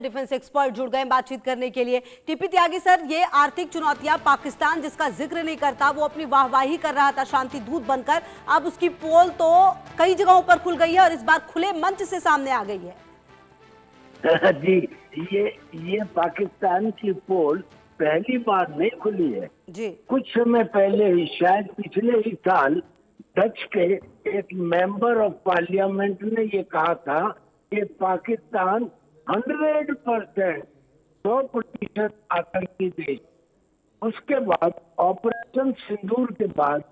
Defence expert जुड़ गए बातचीत करने के लिए। टीपी त्यागी सर, ये आर्थिक चुनौतियां पाकिस्तान जिसका जिक्र नहीं करता, वो अपनी वाहवाही कर रहा था शांति दूत बनकर, अब उसकी पोल तो कई जगहों पर खुल गई है और इस बार खुले मंच से सामने आ गई है। जी, ये पाकिस्तान की पोल पहली बार नहीं खुली है जी। कुछ समय पहले ही, शायद पिछले ही साल, डच के एक मेंबर ऑफ पार्लियामेंट ने ये कहा था कि पाकिस्तान 100%, 100% आतंकी देश। उसके बाद ऑपरेशन सिंदूर के बाद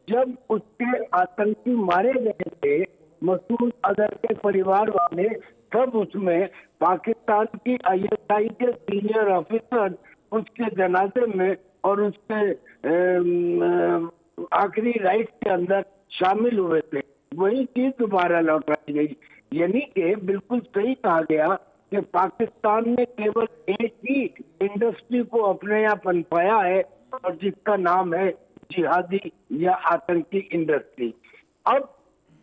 जब उसके आतंकी मारे गए थे, मसूद अजहर के परिवार वाले, तब उसमें पाकिस्तान की आईएसआई के सीनियर ऑफिसर उसके जनाजे में और उसके आखिरी राइट के अंदर शामिल हुए थे। वही चीज दोबारा लौटाई गई, यानी कि बिल्कुल सही कहा गया कि पाकिस्तान ने केवल एक ही इंडस्ट्री को अपने यहाँ पनपाया है और जिसका नाम है जिहादी या आतंकी इंडस्ट्री। अब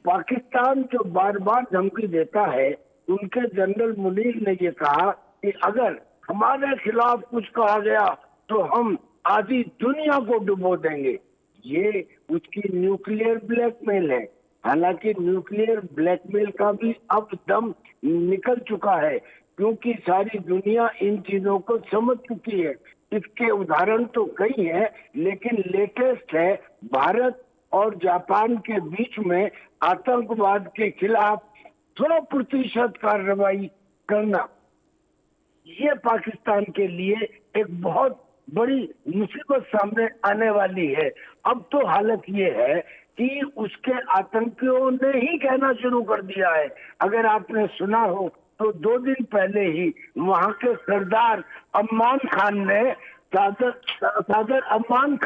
पाकिस्तान जो बार बार धमकी देता है, उनके जनरल मुनीर ने ये कहा कि अगर हमारे खिलाफ कुछ कहा गया तो हम आधी दुनिया को डुबो देंगे। ये उसकी न्यूक्लियर ब्लैकमेल है। हालांकि न्यूक्लियर ब्लैकमेल का भी अब दम निकल चुका है, क्योंकि सारी दुनिया इन चीजों को समझ चुकी है। इसके उदाहरण तो कई हैं, लेकिन लेटेस्ट है भारत और जापान के बीच में आतंकवाद के खिलाफ 100% कार्रवाई करना। ये पाकिस्तान के लिए एक बहुत बड़ी मुसीबत सामने आने वाली है। अब तो हालत ये है कि उसके आतंकियों ने ही कहना शुरू कर दिया है। अगर आपने सुना हो तो 2 दिन पहले ही वहां के सरदार अम्मान खान ने, सादर अम्मान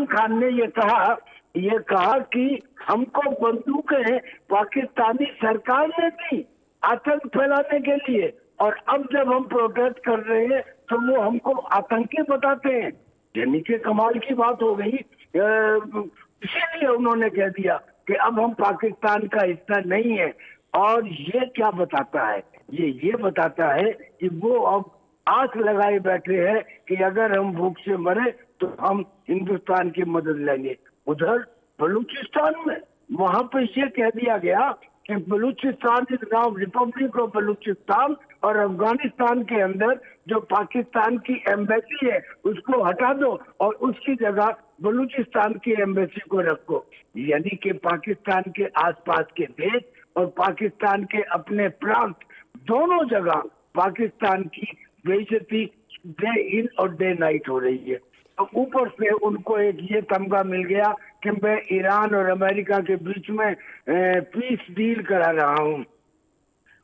खान ने ये कहा कि हमको बंदूकें पाकिस्तानी सरकार ने दी आतंक फैलाने के लिए, और अब जब हम प्रोटेस्ट कर रहे हैं तो वो हमको आतंकी बताते हैं। यानी कि कमाल की बात हो गई। इसीलिए उन्होंने कह दिया कि अब हम पाकिस्तान का हिस्सा नहीं है। और ये क्या बताता है? ये बताता है कि वो अब आस लगाए बैठे हैं कि अगर हम भूख से मरे तो हम हिंदुस्तान की मदद लेंगे। उधर बलूचिस्तान में, वहां पे ये कह दिया गया कि Balochistan is now Republic of Balochistan, और अफगानिस्तान के अंदर जो पाकिस्तान की एम्बेसी है उसको हटा दो और उसकी जगह बलूचिस्तान की एम्बेसी को रखो। यानी कि पाकिस्तान के आसपास के देश और पाकिस्तान के अपने प्रांत, दोनों जगह पाकिस्तान की बेइज्जती डे इन और डे नाइट हो रही है। तो ऊपर से उनको एक ये तमगा मिल गया कि मैं ईरान और अमेरिका के बीच में पीस डील करा रहा हूँ।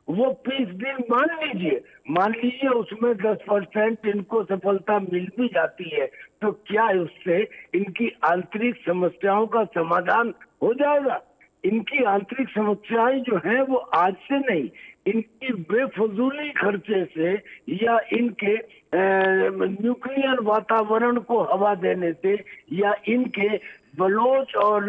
वो पीस डील मान लीजिए उसमें 10% इनको सफलता मिल भी जाती है, तो क्या उससे इनकी आंतरिक समस्याओं का समाधान हो जाएगा? इनकी आंतरिक समस्याएं जो हैं वो आज से नहीं, इनकी बेफजूली खर्चे से या इनके न्यूक्लियर वातावरण को हवा देने से या इनके बलोच और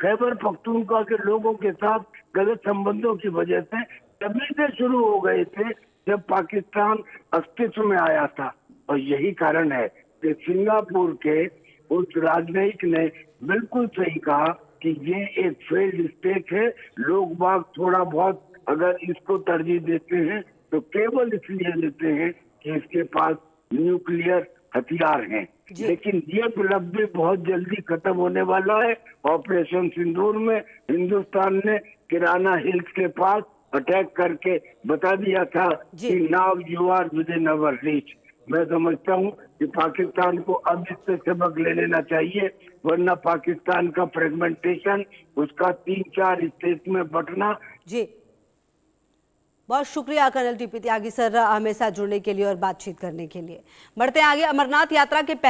खैबर पख्तूनख्वा के लोगों के साथ गलत संबंधों की वजह से तभी से शुरू हो गए थे जब पाकिस्तान अस्तित्व में आया था। और यही कारण है कि सिंगापुर के उस राजनयिक ने बिल्कुल सही कहा कि ये एक फेल्ड स्टेट है। लोग बाग थोड़ा बहुत अगर इसको तरजीह देते हैं तो केवल इसलिए देते हैं कि इसके पास न्यूक्लियर हथियार हैं। लेकिन ये उपलब्धि बहुत जल्दी खत्म होने वाला है। ऑपरेशन सिंदूर में हिंदुस्तान ने किराना हिल्स के पास अटैक करके बता दिया था कि now you are within our reach. मैं समझता हूँ कि पाकिस्तान को अब इससे सबक ले लेना चाहिए, वरना पाकिस्तान का फ्रेगमेंटेशन, उसका 3-4 स्टेट में बंटना। जी, बहुत शुक्रिया कर्नल टीपी त्यागी सर, हमें साथ जुड़ने के लिए और बातचीत करने के लिए। बढ़ते हैं आगे। अमरनाथ यात्रा के पहले